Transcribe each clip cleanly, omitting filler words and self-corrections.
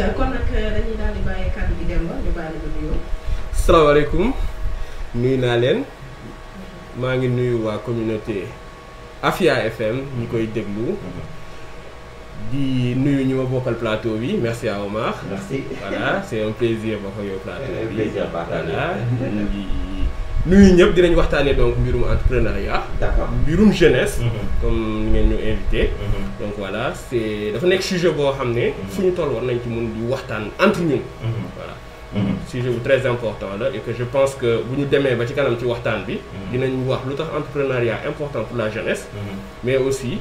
ayca kon nag dañuy daal di bàyyi kàddu gi Demba ñu bàyyi la nuyoo. salaamaaleykum nuyu naa leen maa ngi nuyu waa communauté Afia FM ñi koy déglu di nuyu ñi ma bokkal plateau bi merci à Omar. Merci. Voilà c'est un plaisir bokk ak yow plateau bi. Plaisir partagé. Voilà nuyu ñëpp dinañ waxtaanee donc mbirum entrepreneuriat. D'accord. mbirum jeunesse. comme ni ngeen ñu invité. donc voilà c'est dafa nekk sujet boo xam ne. fu ñu toll war nañ ci mun di waxtaan entre ñun. voilà. sujet bu très important là et que je pense que bu ñu demee ba ci kanam ci waxtaan bi. dinañ wax lu tax entrepreneuriat important pour la jeunesse. mais aussi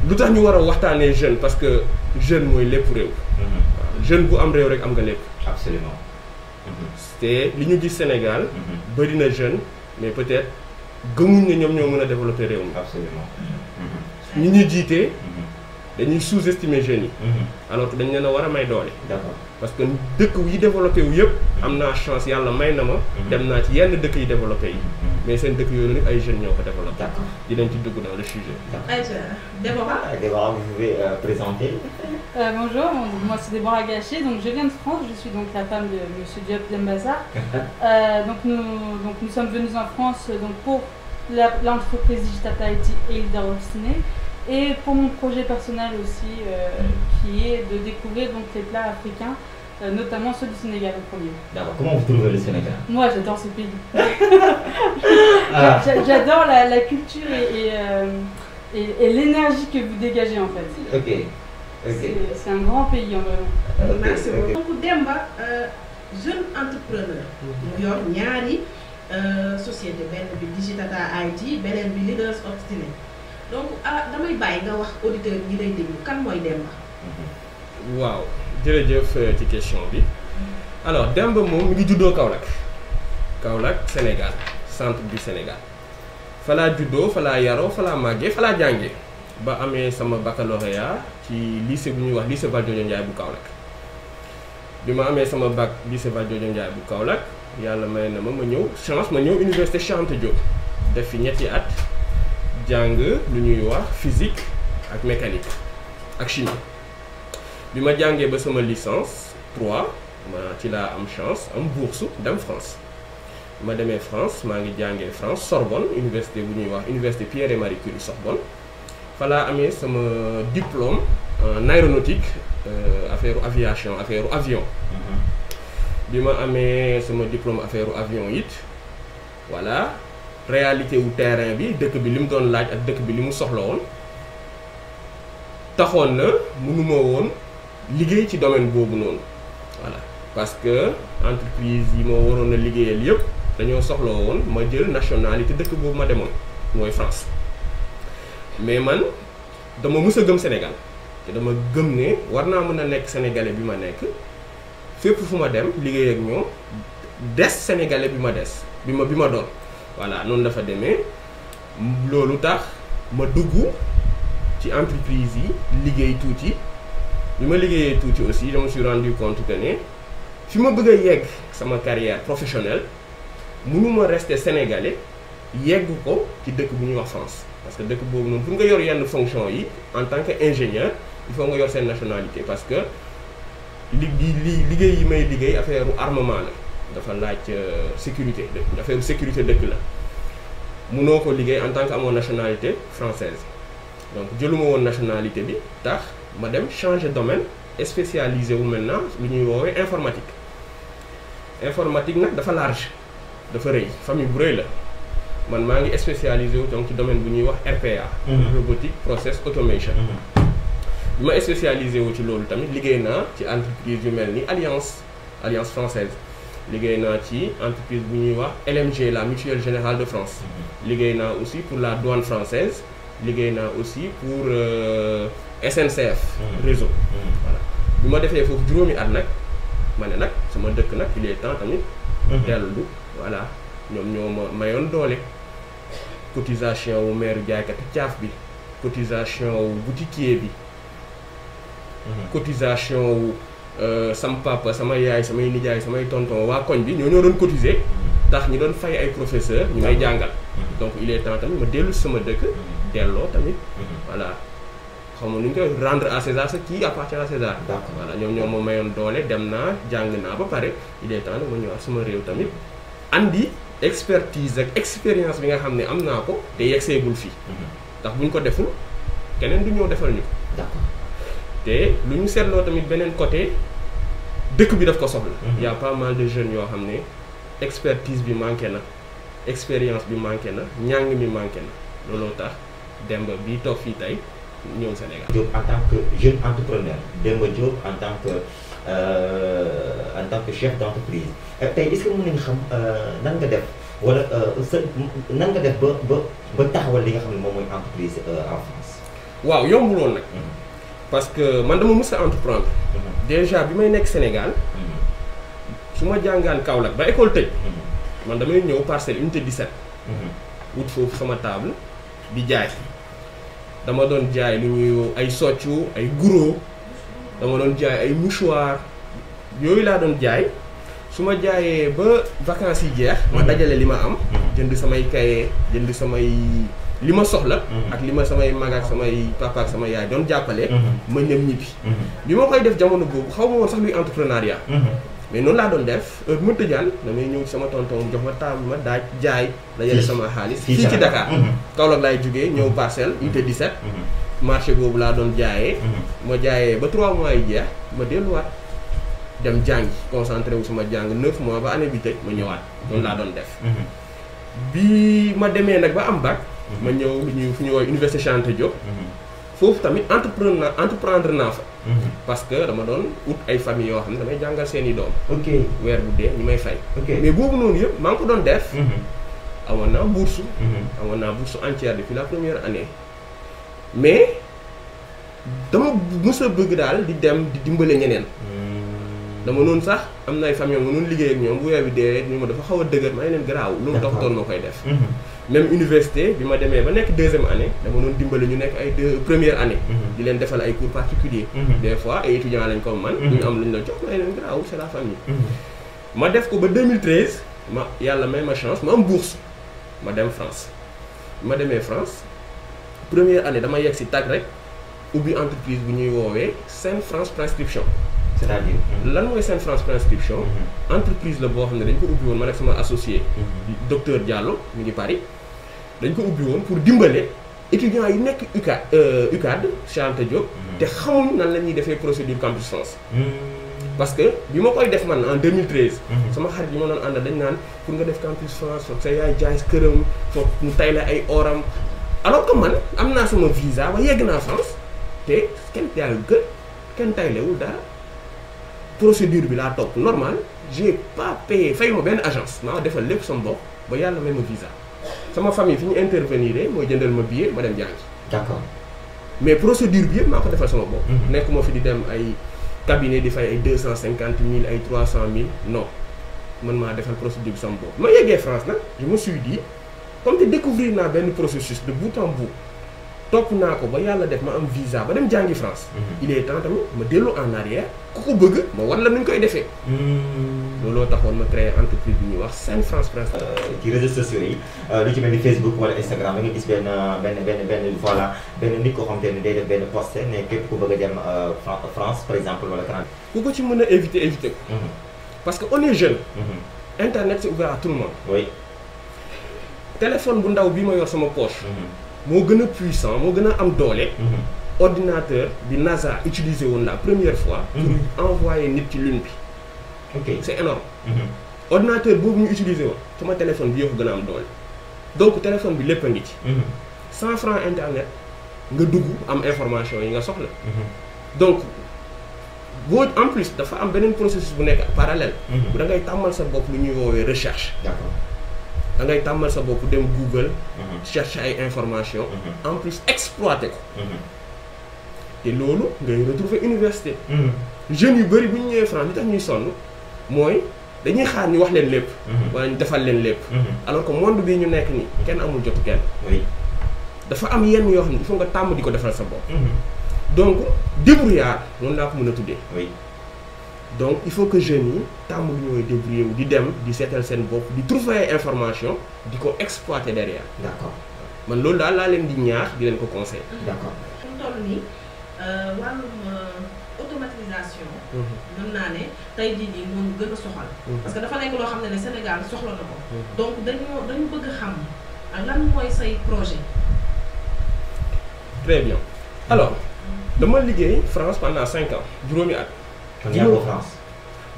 lu tax ñu war a waxtaanee jeune parce que jeune mooy lépp réew. waaw jeune bu am réew rek am nga lépp. Absolument. te li ñu gis Sénégal. bëri na jeune mais peut-être gëmuñ ne ñoom ñoo mën a développer réew mi. Absolument. ñi ñuy jiite dañuy sous-estimer jeunes yi. alors que dañ leen a war a may doole. D'accord. parce que dëkk yi développé wu yëpp am naa chance yàlla may na ma. dem naa ci yenn dëkk yi développé yi. mais seen dëkk yooyu nag ay jeunes ñoo ko développé. D'accord. dinañ ci dugg dans le sujet. ayca Déborah. Déborah, vous pouvez présenter. Bonjour, moi c'est Déborah Gachet, donc je viens de France, je suis donc la femme de Monsieur Diop Dembaza. Donc nous sommes venus en France donc pour l'entreprise Digital IT et Leader Obstiné et pour mon projet personnel aussi qui est de découvrir donc les plats africains, notamment ceux du Sénégal en premier. D'accord. Comment vous trouvez le Sénégal? Moi j'adore ce pays. J'adore la culture et l'énergie que vous dégagez en fait. Ok. Ok. C'est un grand pays en vrai. merci beaucoup donc Demba jeune entrepreneur. mu yor ñaari société benn bi Digital IT beneen bi Leaders Obstiné donc damay bàyyi nga wax auditeur ñi lay déglu kan mooy Demba. waaw jërëjëf ci question bi alors Demba moom mi ngi juddoo Kaolack Sénégal centre du Sénégal fa laa juddoo fa laa yaroo fa laa màggee fa laa jàngee ba amee sama baccalauréat ci lycée bu ñuy wax lycée Valdiodio Ndiaye bu Kaolack bi ma amee sama bac lycée Valdiodio Ndiaye bu Kaolack yàlla may na ma ñëw université Cheikh Anta Diop def fi ñetti at jàng lu ñuy wax physique ak mécanique ak chimie. bi ma jàngee ba sama licence 3 ma ci laa am chance am bourse dem France ma demee France maa ngi jàngee France Sorbonne université bu ñuy wax université Pierre et Marie Curie Sorbonne fa laa amee sama diplôme en aéronautique affaire aviation affaire avion. bi ma amee sama diplôme affaire avion it voilà réalité wu terrain bi dëkk bi li mu doon laaj ak dëkk bi li mu soxla woon taxoon na mënuma woon liggéey ci domaine boobu noonu voilà parce que entreprise yi ma waroon a liggéeyal yëpp dañoo soxla woon ma jël nationalité dëkk boobu ma demoon mooy France mais man dama mës a gëm Sénégal te dama gëm ne war naa mën a nekk sénégalais bi ma nekk fépp fu ma dem liggéey ak ñoom des sénégalais bi ma doon voilà noonu dafa demee loolu tax ma dugg ci entreprise yi liggéey tuuti bi ma liggéeyee tuuti aussi je me suis rendu compte que ne fi ma bëgg a yegg sama carrière professionnelle mënuma rester sénégalais yegg ko ci dëkk bu ñuy wax France parce que dëkk boobu noonu pour nga yor yenn fonction yi en tant que ingénieur il faut nga yor seen nationalité parce que liggéey yi may liggéey affaire armement la dafa laaj sécurité affaire sécurité dëkk la mënoo ko liggéey en tant que amoo nationalité française donc jëluma woon nationalité bi tax ma dem changer domaine spécialisé wu maintenant lu ñuy woowee informatique nag dafa large dafa rëy famille bu rëy la man maa ngi spécialisé wu donc ci domaine bu ñuy wax RPA. robotique process automation. bi ma spécialisé wu ci loolu tamit liggéey naa ci entreprise yu mel ni Alliance française liggéey naa ci entreprise bu ñuy wax LMG la Mutuelle Générale de France. liggéey naa aussi pour la douane française liggéey naa aussi pour SNCF. réseau. voilà bi ma defee foofu juróomi at nag ma ne nag sama dëkk nag il est temps tamit. dellu voilà ñoom ñoo ma mayoon doole cotisation wu maire jaaykatu caaf bi cotisation wu boutiquier bi. cotisation wu sama papa sama yaay samay nijaay samay tonton waa koñ bi ñoo doon cotiser tax ñu doon fay ay professeur ñu may jàngal donc il est temps tamit ma dellu sama dëkk delloo tamit voilà xam nga nu ñu koy rendre à César ce qui appartient à César. D'accord. voilà ñoom ñoo ma mayoon doole dem naa jàng naa ba pare il est temps ma ñëwaat sama réew tamit andi expertise ak expérience bi nga xam ne am naa ko te yeggseegul fii. ndax bu ñu ko deful keneen du ñëw defal ñu ko. D'accord. te lu ñu seetloo tamit beneen côté dëkk bi daf ko soxla. y a pas mal de jeunes yoo xam ne expertise bi manqué na expérience bi manqué na njàng mi manqué na looloo tax Demba bii toog fii tey ñëw Sénégal. Diop en tant que jeune entrepreneur Demba Diop en tant que chef d'entreprise tey est-ce que mën nañu xam nan nga def wala nan nga def ba taxawal li nga xam ne moom mooy entreprise en France. waaw yombul woon nag. parce que man dama mës a entreprendre. déjà bi may nekk Sénégal. su ma jàngaan Kaolack ba école tëj. man damay ñëw parcelle unité 17. wut foofu sama table di jaay. dama doon jaay lu ñuy ay soccu ay guro dama doon jaay ay mouchoir yooyu laa doon jaay su ma jaayee ba vacances yi jeex. ma dajale li ma am. jënd samay cahier jënd samay li ma soxla. ak li ma samay mag ak samay papa ak sama yaay doon jàppale. ma ñëm ñibbi. bi ma koy def jamono boobu xaw ma woon sax luy entrepreneuriat. mais noonu laa doon def heure bu ma tëjaan damay ñëw ci sama tonton jox ma table ma daaj jaay dajale sama xaalis. fii ci Dakar. Kaolack laay jógee ñëw parcelle unité 17. marché boobu laa doon jaayee. ma jaayee ba 3 mois yi jeex ma delluwaat dem jàngi concentré wu sama jàng 9 mois ba année bi tëj ma ñëwaat. noonu laa doon def. bi ma demee nag ba am bac. ma ñëw fu ñu woowee Université Cheikh Anta Diop. foofu tamit entreprendre naa fa. parce que dama doon ut ay famille yoo xam ne damay jàngal seeni doom. ok weer bu dee ñu may fay. ok mais boobu noonu yëpp maa ngi ko doon def. amoon naa bourse. amoon naa bourse entière depuis la première année. mais dama mës a bëgg daal di dem di dimbale ñeneen. dama noonu sax am na ay famille yoo ma noonu liggéey ak ñoom bu weer bi dee ñu ma dafa xaw a dëgër ma ne leen garaaw. loolu taxutoon ma koy def. même université bi ma demee ba nekk 2e année dama doon dimbale ñu nekk ay première année. di leen defal ay cours particuliers. des fois ay étudiants lañ comme man. ñu am lañ la jox ma ne leen garaaw c'est la famille. ma def ko ba 2013 ma yàlla may ma chance ma am bourse ma dem France. ma demee France première année dama yegg si tag rek ubbi entreprise bu ñuy woowee Saint France Prescription. c'est-à-dire. lan mooy Saint France Prescription. entreprise la boo xam ne dañ ko ubbi woon ma nekk sama associé. docteur Diallo mi ngi Paris. dañ ko ubbi woon pour dimbale étudiants yi nekk UCAD Cheikh Anta Diop. te xamuñ nan la ñuy defee procédure Campus France. parce que bi ma koy def man en 2013. sama xarit yi ma doon àndal dañ naan pour nga def Campus France foog sa yaay jaay këram foog mu tay la ay oram alors que man am naa sama visa ba yegg naa France te kenn jaayul kër kenn taylewul dara. procédure bi laa topp normal j'ai pas payé fayu ma benn agence maa defal lépp sama bopp ba yàlla may ma visa sama famille fi ñu intervenir mooy jëndal ma billet ma dem jàngi. d'accord mais procédure bi yëpp maa ko defal sama bopp. nekkuma fi di dem ay cabinet di fay ay 250 000 ay 300 000 non man maa defal procédure bi sama bopp. ma yeggee France nag je me suis dit comme te découvrir naa benn processus de bout en bout. topp naa ko ba yàlla def ma am visa ba dem jàngi France. il est temps tamit ma dellu en arrière ku ko bëgg ma war la nu ñu koy defee. looloo taxoon ma créé entreprise bi ñuy wax Saint France Prescription. ci réseaux sociaux yi lu ci mel ni Facebook wala Instagram da nga gis benn voilà benn nit koo xam te ne day def benn post ne képp ku bëgg a dem France par exemple wala Canada. ku ko ci mën a éviter ko. parce que on est jeune. internet c'est ouvert à tout le monde. oui. téléphone bu ndaw bii ma yor sama poche. moo gën a puissant moo gën a am doole. ordinateur bi NASA utilisé woon la première fois. pour envoyer nit ci lune bi. ok c'est énorme. ordinateur boobu ñu utilisé woon sama téléphone bi yëpp gën a am doole. donc téléphone bi lépp a ngi ci. 100 francs internet nga dugg am information yi nga soxla. donc boo en plus dafa am beneen processus bu nekk parallèle. bu da ngay tàmmal sa bopp lu ñuy woowee recherche. d'accord. da ngay tàmmal sa bopp dem Google. chercher ay information en plus exploiter ko. te loolu ngay retrouver université. jeunes yu bëri bu ñu ñëwee France li tax ñuy sonn mooy dañuy xaar ñu wax leen lépp. wala ñu defal leen lépp. alors que monde bii ñu nekk nii kenn amul jotu kenn. oui. dafa am yenn yoo xam ne il faut nga tàmm di ko defal sa bopp. donc débrouillard noonu laa ko mën a tuddee. oui. donc il faut que jeunes yi tàmm lu ñooy débrouiller wu di dem di seetal seen bopp di trouver ay information di ko exploiter derrière. d'accord. man loolu daal laa leen di ñaax di leen ko conseiller. d'accord. fi mu toll nii wàllum automatisation. mën naa ne tey jii nii moom gën a soxal. parce que dafa nekk loo xam ne Sénégal soxla na ko. donc dañu bëgg a xam lan mooy say projet. très bien alors dama liggéey France pendant 5 ans juróomi at. kon yaa ngi France.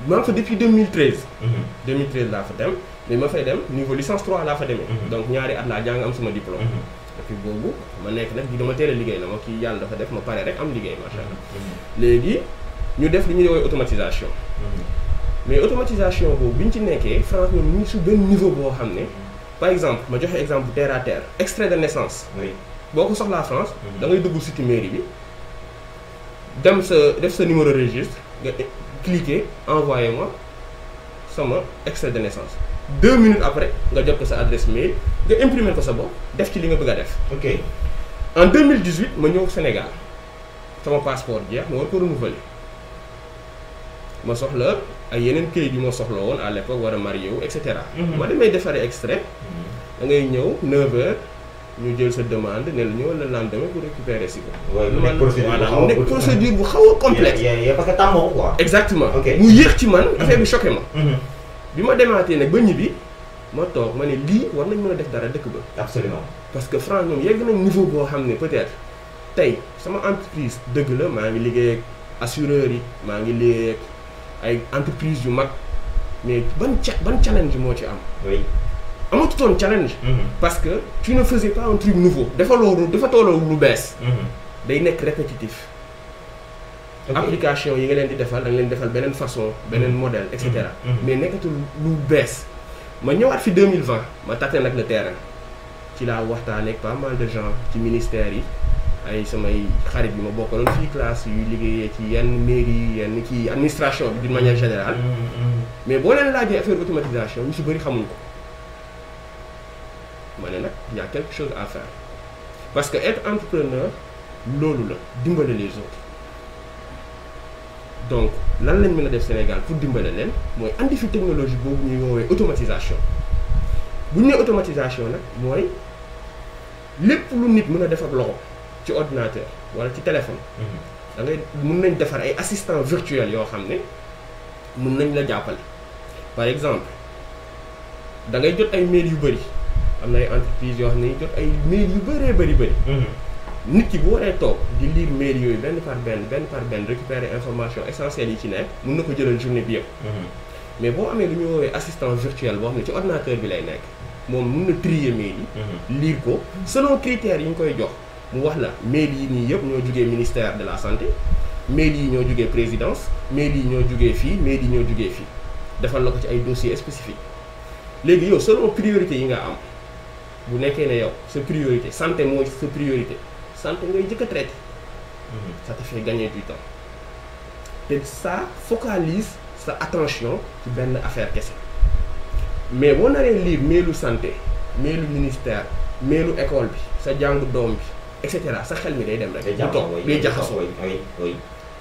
maa ngi fa depuis 2013. 2013 laa fa dem mais ma fay dem niveau licence 3 laa fa demee. donc ñaari at laa jàng am sama diplôme. depuis boobu ma nekk nag di dama teel a liggéey na ma kii yàlla dafa def ma pare rek am liggéey macha allah. léegi ñu def li ñuy woowee automatisation. mais automatisation boobu bi ñu ci nekkee France ñoom ñu ngi su benn niveau boo xam ne par exemple ma joxe exemple terre à terre extrait de naissance. oui boo ko soxlaa France. da ngay dugg site mairie bi dem sa def sa numéro registre nga cliquer envoyé moi sama extrait de naissance 2 minutes après nga jot ko sa adresse mail nga imprimer ko sa bopp def ci li nga bëgg a def. ok en 2018 ma ñëw Sénégal sama passeport jeex ma war ko renouveler ma soxla ay yeneen këyit yu ma soxla woon à l'époque war a marié wu et cetera. ma demee defaree extrait da ngay ñëw 9h ñu jël sa demande ne la ñëw le lendemain pour récupérer si ko. waaye mu nekk procédure bu xaw a complexe. parce que tàmmoo quoi. exactement ok mu yéex ci man affaire bi choqué ma. bi ma demaatee nag ba ñibbi ma toog ma ne lii war nañ mën a def dara dëkk ba. absolument parce que France ñoom yegg nañ niveau boo xam ne peut-être tey sama entreprise dëgg la maa ngi liggéey ak assureurs yi maa ngi liggéey ak ay entreprises yu mag mais ban challenge moo ci am. oui amatutoon challenge. parce que tu ne faisais pas un truc nouveau dafa tooloo lu bees. day nekk répétitif. application yi nga leen di defal da nga leen defal beneen façon beneen modèle et cetera. mais nekkatul lu bees. ma ñëwaat fi 2020 ma tâté nag le terrain ci laa waxtaanee ak pas mal de gens ci ministères yi ay samay xarit yi ma bokkaloon fii classe yu liggéeyee ci yenn mairie yenn ci administration bi d'une manière générale. mais boo leen laajee affaire automatisation ñu si bëri xamuñ ko. ma ne nag y a quelque chose à faire parce que être entrepreneur loolu la dimbale les autres. donc lan lañ mën a def Sénégal pour dimbale leen mooy andi fi technologie boobu ñuy woowee automatisation bu ñu nee automatisation nag mooy lépp lu nit mën a def ak loxo ci ordinateur wala ci téléphone. da ngay mën nañ defar ay assistants virtuels yoo xam ne mën nañ la jàppale. par exemple da ngay jot ay mail yu bëri am na ay entreprises yoo xam ne jot ay mail yu bëri. nit ki bu waree toog di lire mail yooyu benn par benn récupérer information essentielle yi ci nekk mën na ko jëlal journée bi yëpp. mais boo amee lu ñu woowee assistant virtuel boo xam ne ci ordinateur bi lay nekk moom mën na trier mail yi. lire ko selon critères yi ñu koy jox mu wax la mail yi nii yëpp ñoo jugee ministère de la santé mail yi ñoo jugee présidence mail yi ñoo jugee fii mail yi ñoo jugee fii defal la ko ci ay dossiers spécifiques léegi yow selon priorité yi nga am bu nekkee ne yow sa priorité santé mooy sa priorité. santé ngay jëkk a traité. ça te fait gagner du temps te ça focalise sa attention ci benn affaire kese mais boo naree lire mailu santé mailu ministère mailu école bi sa jàngu doom bi et cetera sa xel mi day dem rek. day jaxasoo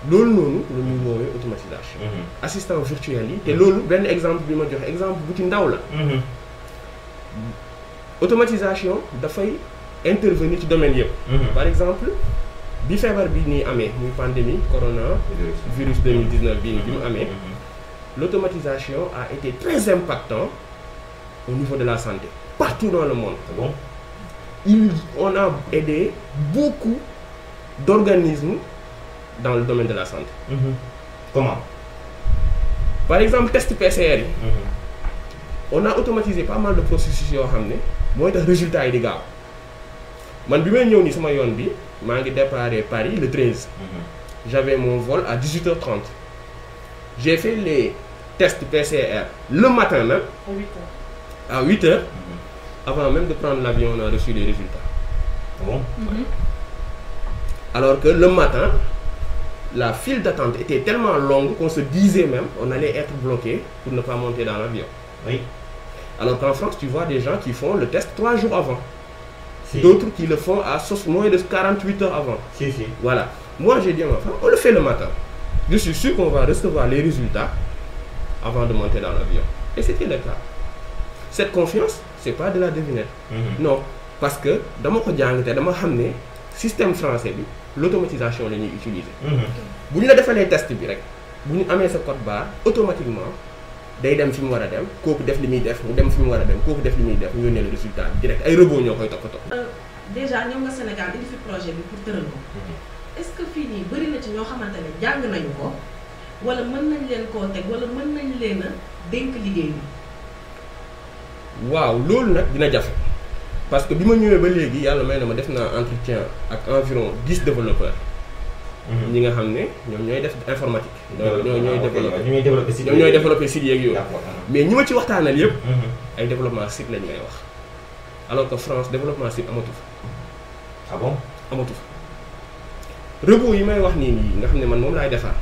loolu noonu la ñuy woowee automatisation. assistant virtuel yi te loolu benn exemple bi ma joxe exemple bu ci ndaw la. automatisation dafay. intervenir ci domaine yëpp. par exemple bi feebar bi nii amee muy pandémie corona virus 2019 bii nii bi mu amee l'automatisation a été très impactant au niveau de la santé partout dans le monde. Bon. On a aidé beaucoup d'organismes dans le domaine de la santé. Comment? Par exemple test PCR yi. On a automatisé pas mal de processus yoo xam ne mooy tax résultats yi di gaaw. man bi may ñëw nii sama yoon bi maa ngi déparé Paris le 13. J'avais mon vol à 18h30. J'ai fait les tests PCR le matin même. À 8h. Avant même de prendre l'avion, on a reçu les résultats. Bon. Alors que le matin, la file d'attente était tellement longue qu'on se disait même on allait être bloqué pour ne pas monter dans l'avion. Oui. Alors qu'en France, tu vois des gens qui font le test 3 jours avant. Si. D'autres qui le font à moins de 48 heures avant. Si. Voilà. Moi, j'ai dit à ma femme, on le fait le matin. Je suis sûr qu'on va recevoir les résultats avant de monter dans l'avion. Et c'était le cas. Cette confiance, c'est pas de la devinette. Non. Parce que, dans mon système français, l'automatisation la ñuy utiliser. bu ñu la defalee test bi rek bu ñu amee sa code barre automatiquement day dem fi mu war a dem kooku def li muy def mu dem fi mu war a dem kooku def li muy def ñu yónnee le résultat bi direct ay robot ñoo koy toppatoo. déjà ñoom nga Sénégal indi fi projet bi pour tëral ko est-ce que fii nii bëri na ci ñoo xamante ne jàng nañu ko wala mën nañ leen koo teg wala mën nañ leen a dénk liggéey bi. waaw loolu nag dina jafe parce que bi ma ñëwee ba léegi yàlla may na ma def naa entretien ak environ 10 développeurs. ñi nga xam ne ñoom ñooy def informatique. ñooy développé site yeeg yooyu. mais ñi ma ci waxtaanal yëpp. ay développement site lañ may wax. alors que France développement site amatu fa. ah bon amatu fa. robot yi may wax nii nga xam ne man moom laay defar.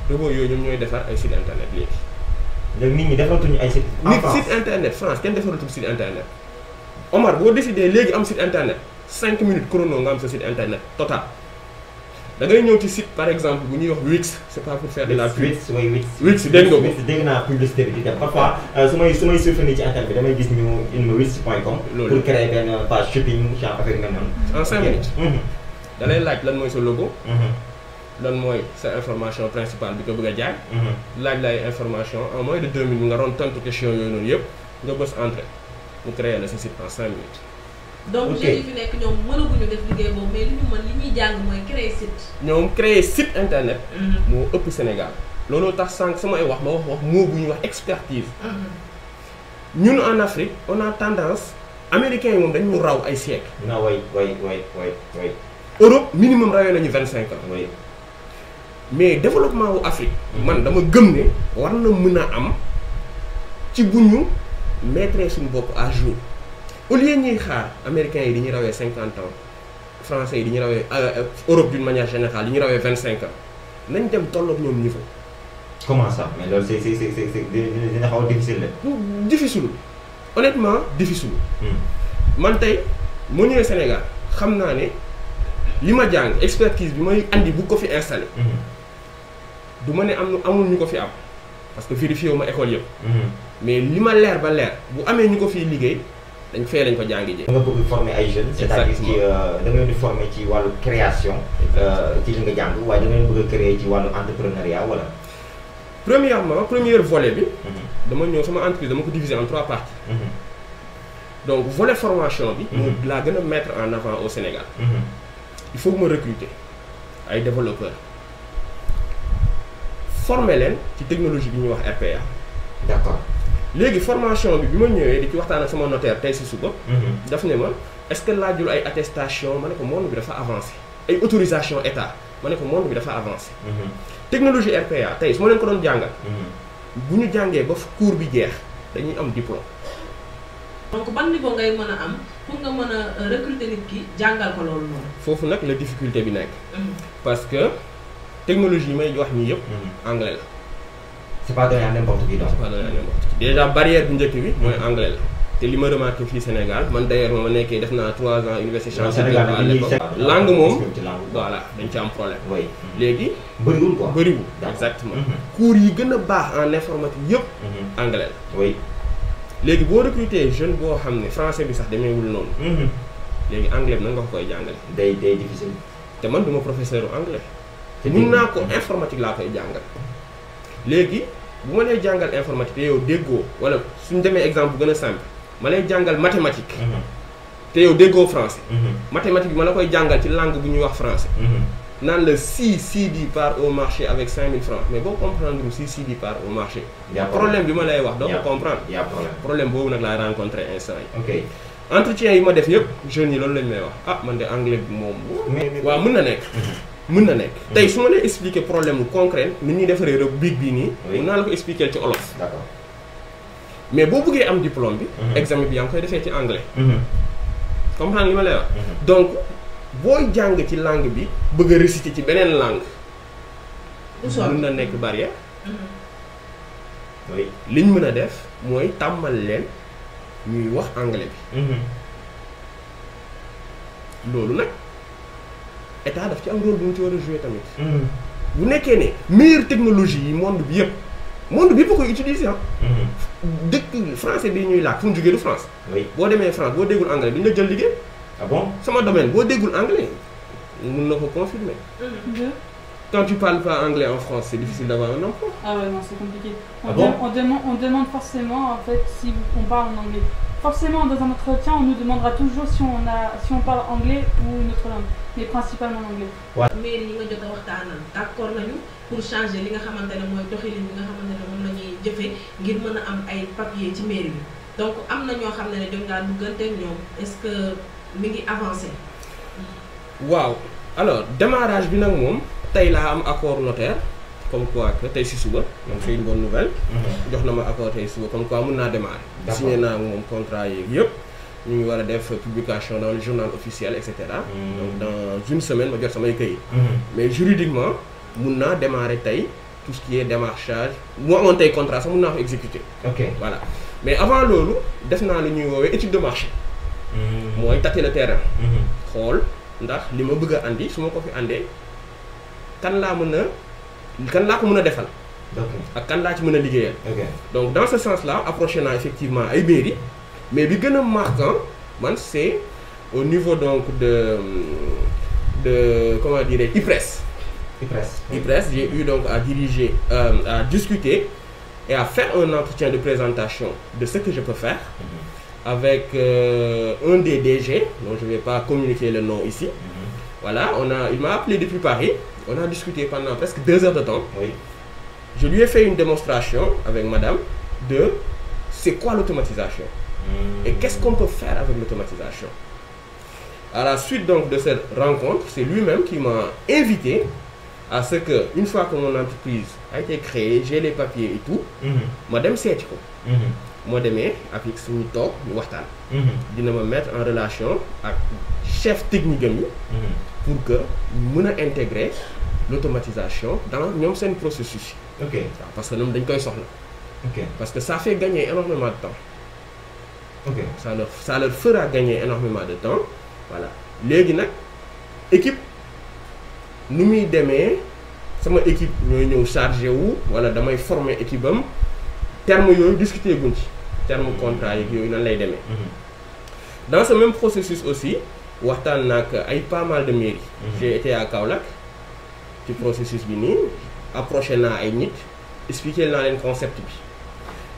robot yooyu ñoom ñooy defar ay site internet léegi. léegi nit ñi defaratuñu ay site. nit site internet France kenn defaratul site internet. Omar boo décidé léegi am site internet 5 minutes chrono nga am sa site internet total. da ngay ñëw ci site par exemple bu ñuy wax Wix c'est pas pour faire de la pub. Wix dégg nga ko. dégg naa publicité bi di dem parfois su may surfer ci internet bi damay gis ñu indi ma wix.com. loolu pour créer benn page shopping genre affaire mel noonu. en 5 minutes. da lay laaj lan mooy sa logo. lan mooy sa information principale bi ko bëgg a jaay. laaj lay information en moins de 2 minutes nga ron tontu question yooyu noonu yëpp nga bës entrée mu créer la sa site en 5 minutes. donc jeunes yi fi nekk ñoom mënaguñu def liggéey boobu mais li ñu mën li ñuy jàng mooy créer site. ñoom créer site internet. moo ëpp Sénégal. looloo tax sànq samay wax ma wax moo bu ñuy wax expertise. ñun en Afrique on a tendance américains yi moom dañu raw ay siècles. non way. Europe minimum rawee nañu 25 ans. oui. mais développement wu Afrique. man dama gëm ne war na mën a am ci bu ñu mettre suñu bopp à jour. au lieu ñuy xaar américains yi di ñu rawee 50 ans français yi di ñu rawee Europe d'une manière générale di ñu rawee 25 ans nañ dem tolloog ñoom niveau. comment ça mais loolu c'est dina xaw a difficile la. difficile honnêtement difficile. man tey moo ñëwee Sénégal xam naa ne li ma jàng expertise bi may andi bu ko fi installé. du ma ne amul ñu ko fi am parce que vérifié wu ma école yëpp. mais li ma leer ba leer bu amee ñu ko fiy liggéey. dañ lañ ko jàngi jee. nga bëgg former ay jeunes. c'est-à-dire ci da nga leen di former ci wàllu création. ci li nga jàng waaye da nga leen bëgg a créer ci wàllu entrepreneuriat wala. premièrement premier volet bi. dama ñëw sama entreprise dama ko diviser en 3 parties. donc volet formation bi. laa gën a mettre en avant au Sénégal. il faut que ma recruter ay développeurs former leen ci technologie bi ñuy wax RPA. d'accord. léegi formation bi ma ñëwee di ci waxtaan ak sama notaire tey si suba. daf ne ma est-ce que laajul ay attestation ma ne ko monde bi dafa avancé ay autorisation état ma ne ko monde bi dafa avancé. technologie RPA tey su ma leen ko doon jàngal. bu ñu jàngee ba cours bi jeex dañuy am diplôme. donc ban niveau ngay mën a am pour nga mën a recruter nit ki jàngal ko loolu noonu. foofu nag la difficulté bi nekk. parce que technologie yi may wax nii yëpp. anglais la. c'est pas donné à n'importe qui donc. c'est pas donné à n'importe qui déjà barrière bu njëkk bi mooy anglais la te li ma remarqué fii Sénégal man d'ailleurs ma nekkee def naa 3 ans université Cheikh Anta Diop à l'époque langue moom voilà dañ ci am problème. oui léegi. bëriwul quoi bëriwul. exactement cours yi gën a baax en informatique yëpp. anglais la. oui. léegi boo recruter jeune boo xam ne français bi sax demeewul noonu. léegi anglais bi nan nga ko koy jàngale. day difficile. te man duma professeur anglais. te mun naa ko informatique laa koy jàngal. léegi bu ma lay jàngal informatique te yow déggoo wala suñ demee exemple bu gën a simple ma lay jàngal mathématique. te yow déggoo français. mathématique bi ma la koy jàngal ci langue bu ñuy wax français. naan la si Sidi part au marché avec 5000 francs mais boo comprendre si Sidi part au marché. problème bi ma lay wax doo ko comprendre. problème boobu nag laay rencontré instant yi. ok entretien yi ma def yëpp jeunes yi loolu lañ may wax ah man de anglais bi moom. waaw mën na nekk. mën na nekk tey su ma lay expliquer problème mu concret ni ñuy defaree rek biig bii nii. mën naa la ko expliquer ci olof. d'accord mais boo bëggee am diplôme bi. examen bi yaa ngi koy defee ci anglais. comprendre li ma lay wax. donc booy jàng ci langue bi bëgg a réciter ci beneen langue. mën na nekk barrière. oui liñ mën a def mooy tàmmal leen ñuy wax anglais bi. loolu nag. état daf ci am rôle bu mu ci war a jouer tamit. bu nekkee ne meilleure technologie yi monde bi yëpp koy utiliser ah. dëkk français bi ñuy làkk fu mu jógee du France. oui boo demee France boo déggul anglais duñ la jël liggéey. ah bon sama domaine boo déggul anglais mun na ko confirmer. Deux. Quand tu parles pas anglais en France, c'est difficile d'avoir un emploi. Ah ouais, non, c'est compliqué. Ah bon On demande forcément, en fait, si on parle en anglais. Forcément, dans un entretien, on nous demandera toujours si on parle anglais ou une autre langue, mais principalement l'anglais. mairie yi nga jot a waxtaanal d'accord nañu pour changer li nga xamante ne mooy doxalin bi nga xamante ne moom la ñuy jëfee ngir mën a am ay papier ci mairie bi donc am na ñoo xam ne jot ngaa duggante ak ñoom est-ce que mi ngi avancé. waaw alors démarrage bi nag moom tey laa am accord notaire comme quoi que tey si suba donc c'est une bonne nouvelle. jox na ma accord tey suba comme quoi mun naa démarrer. signé naa moom contrat yeeg yëpp. ñu ngi war a def publication dans le journal officiel et cetera. donc dans une semaine ma jot samay këyit. mais juridiquement mun naa démarrer tey tout ce qui est démarchage bu ma amoon tey contrat sax mun naa ko exécuter. ok voilà mais avant loolu def naa lu ñuy woowee étude de marché. mooy tâter le terrain. xool ndax li ma bëgg a andi su ma ko fi andee kan laa ko mën a defal. ak kan laa ci mën a liggéeyal. donc dans ce sens là approché naa effectivement ay mairie mais bi gën a marquant man c'est au niveau donc de comment dire IPRES. IPRES j'ai eu donc à diriger à discuter et à faire un entretien de présentation de ce que je peux faire avec un des DG dont je vais pas communiquer le nom ici. Voilà, il m'a appelé depuis Paris, on a discuté pendant presque 2 heures de temps. Oui. Je lui ai fait une démonstration avec madame de c'est quoi l'automatisation et qu'est-ce qu'on peut faire avec l'automatisation. À la suite donc de cette rencontre, c'est lui-même qui m'a invité à ce que, une fois que mon entreprise a été créée, j'ai les papiers et tout, madame seeti ko. moo demee avec suñu toog ñu waxtaan. dina ma mettre en relation ak chef technique am yi pour que ñu mën a intégrer l'automatisation dans ñoom seen processus yi. ok waaw parce que ñoom dañ koy soxla. ok parce que ça fait gagner énormément de temps. ok ça leur fera gagner énormément de temps voilà léegi nag équipe nu muy demee sama équipe ñooy ñëw chargé wu wala damay former équipe am terme yooyu discuter guñ ci terme contrat yeeg yooyu nan lay demee. Dans ce même processus aussi waxtaan nag ay pas mal de mairies. J'ai été à Kaolack ci processus bi nii approché naa ay nit expliqué naa leen concept bi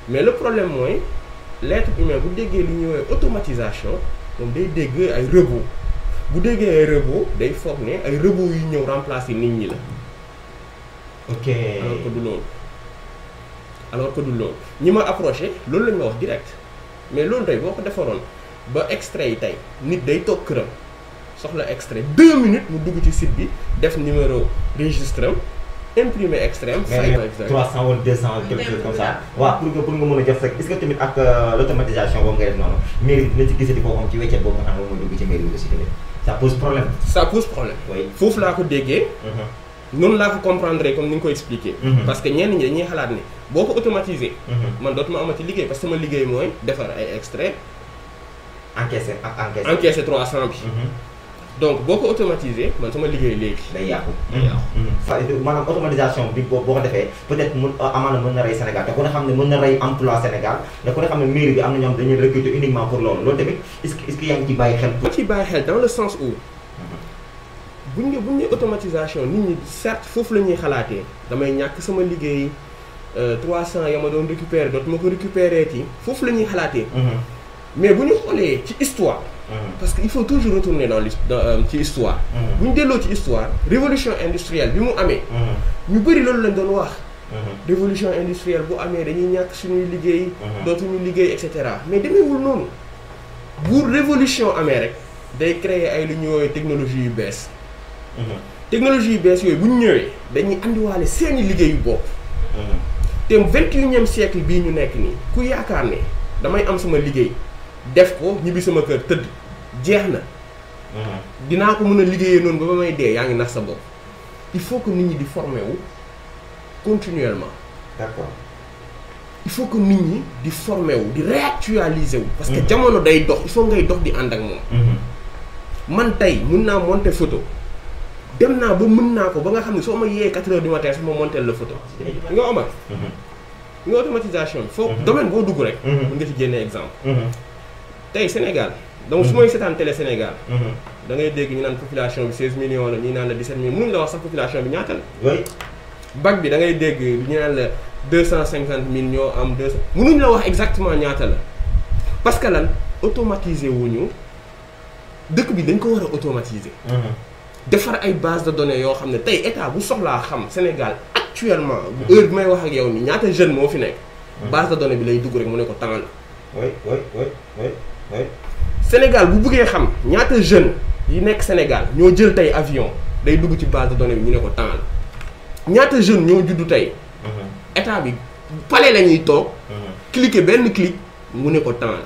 mais le problème mooy l'être humain bu déggee lu ñuy woowee automatisation moom day dégg ay robots bu déggee ay robots day foog ne ay robots yu ñëw remplacer nit ñi la. ok alors que du loolu ñi ma approché loolu la ñu ma wax direct mais loolu tey boo ko defaroon ba extrait yi tey nit day toog këram soxla extrait 2 minutes mu dugg ci site bi def numéro registre am imprimer extrait am. fay ko extrait 300 wala 200 quelque chose comme ça. waaw pour nga mën a jot rek est-ce que tamit ak l'automatisation boobu ngay def noonu mairie dina ci gisati boppam ci weccet boobu nga xam ne moom mooy dugg ci mairie bi aussi tamit ça pose problème. ça pose problème. oui foofu laa ko déggee. noonu laa ko comprendre comme ni nga ko expliquer. parce que ñenn ñi dañuy xalaat ne boo ko automatiser. man dootuma amati liggéey parce que sama liggéey mooy defar ay extrait encaisser 300 bi. donc boo ko automatiser man sama liggéey léegi. day yàqu. maanaam automatisation bi boo ko defee peut-être amaana mën na rey Sénégal te ku ne xam ne mën na rey emploi Sénégal te ku ne xam ne mairie bi am na ñoom dañuy recruter uniquement pour loolu tamit est-ce que yaa ngi ci bàyyi xel. ma ci bàyyi xel dans le sens où. bu ñu automatisation nit ñi certes foofu la ñuy xalaatee damay ñàkk sama liggéey 300 ya ma doon récupérer dootuma ko récupérer ci foofu la ñuy xalaatee. mais bu ñu xoolee ci histoire. parce que il faut toujours retourner dans ci histoire. bu ñu delloo ci histoire révolution industrielle bi mu amee. ñu bëri loolu lañ doon wax. révolution industrielle bu amee dañuy ñàkk suñuy liggéey. dootuñu liggéey et cetera mais demeewul noonu bu révolution amee rek day créer ay lu ñuy woowee technologie yu bees. technologie yu bees yooyu bu ñu ñëwee dañuy andiwaale seeni liggéeyu bopp. te 21e siècle bii ñu nekk nii ku yaakaar ne damay am sama liggéey def ko ñibbi sama kër tëdd jeex na. dinaa ko mën a liggéeyee noonu ba may dee yaa ngi nax sa bopp. il faut que nit ñi di former wu continuellement. d'accord. il faut que nit ñi di former wu di réactualiser wu. parce que jamono day dox il faut ngay dox di ànd ak moom. man tey mën naa monter photo. dem naa ba mën naa ko ba nga xam ne soo ma yee 4 heures du matin su ma monter la photo. nga Omar. nga automatisation bi foofu domaine boo dugg rek. mën nga ci génnee exemple. tey Sénégal donc su may seetaan télé Sénégal da ngay dégg ñu naan population bi 16 millions la ñi naan la 17 millions mënuñ la wax sax population bi ñaata la. oui. bac bi da ngay dégg ñu naan la 250 000 ñoo am 200 mënuñ la wax exactement ñaata la parce que lan automatiser wuñu dëkk bi dañ ko war a automatiser. defar ay base de données yoo xam ne tey état bu soxlaa xam Sénégal actuellement. heure bi may wax ak yow ni ñaata jeune moo fi nekk. base de données bi lay dugg rek mu ne ko temps la. oui. Sénégal bu buggee xam ñaata jeune yi nekk Sénégal ñoo jël tey avion day dugg ci base de données bi ñu ne ko temps la ñaata jeune ñoo juddu tey. état bi palais la ñuy toog. cliquer benn clic mu ne ko temps la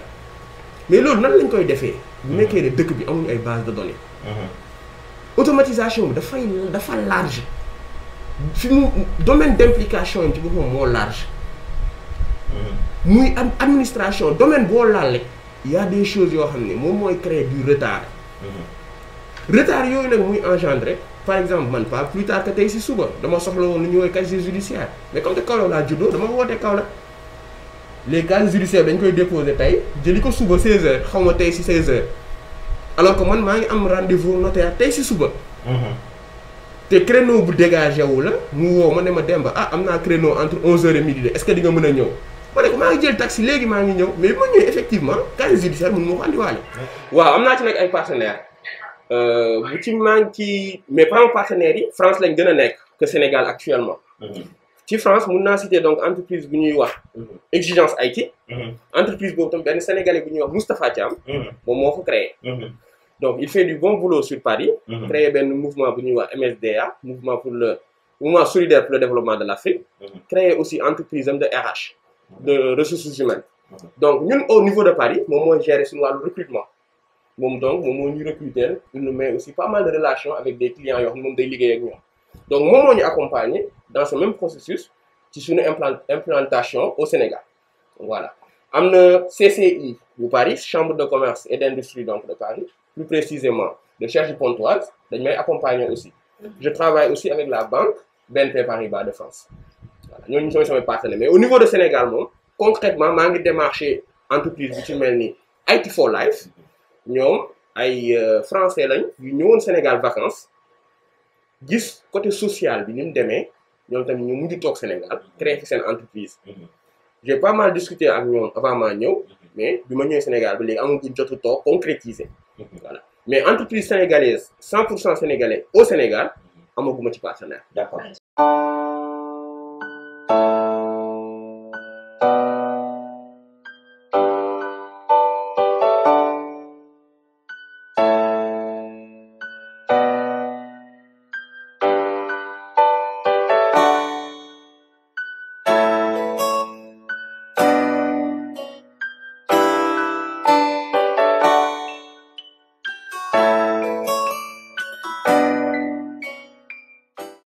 mais loolu nan lañ koy defee. bu nekkee ne dëkk bi amuñu ay base de données. automatisation bi dafa large fi mu domaine d'implication yi ci boppam moo large. muy administration domaine boo laal rek y a des choses yoo xam ne moom mooy créer du retard. retard yooyu nag muy engendrer par exemple man pas plus tard que tey si suba dama soxla woon lu ñuy woowee casier judiciaire mais comme te Kaolack laa juddoo dama woote Kaolack les casiers judiciaires dañ koy déposer tey jëli ko suba 16h xaw ma tey si 16h alors que man maa ngi am rendez-vous notaire tey si suba. te créneau bu dégagé wu la mu woo ma ne ma Demba am naa créneau entre 11h et midi de est-ce que di nga mën a ñëw. ma ne ko maa ngi jël taxi léegi maa ngi ñëw mais bi ma ñëwee effectivement casier judiciaire mun moo ko andiwaale. waaw am naa ci nag ay partenaires bu ci maa ngi ci mais pas partenaires yi France lañ gën a nekk que Sénégal actuellement. ci France mun naa citer donc entreprise bu ñuy wax. Exigence IT. entreprise boobu tam benn sénégalais bu ñuy wax Moustapha Thiam. moom moo ko créé. donc il fait du bon boulot sur Paris. créé benn mouvement bu ñuy wax MSDA mouvement solidaire pour le développement de l'Afrique. créé aussi entreprise am de RH. de ressources humaines. donc ñun au niveau de Paris moom mooy gérer suñu wàllu recrutement moom moo ñu recruter il nous met aussi pas mal de relations avec des clients yoo xam ne moom day liggéey ak ñoom donc moom moo ñu accompagner dans ce même processus ci suñu implantation au Sénégal voilà am na CCI bu Paris chambre de commerce et d'industrie donc de Paris plus précisément de Cergy-Pontoise dañ may accompagner aussi je travaille aussi avec la banque BNP Paribas de France. ñooñu ñooy samay partenaires mais au niveau de Sénégal moom concrètement maa ngi démarché entreprise bu ci mel ni IT for Life ñoom ay français lañ yu ñëwoon Sénégal vacances gis côté social bi ni mu demee ñoom tamit ñu mujj toog Sénégal créé fi seen entreprise. j'ai pas mal discuté ak ñoom avant maa ñëw mais bi ma ñëwee Sénégal ba léegi amaguñ jotu toog concrétiser voilà mais entreprise sénégalaise 100% sénégalais au Sénégal amaguma ci partenaire. D'accord.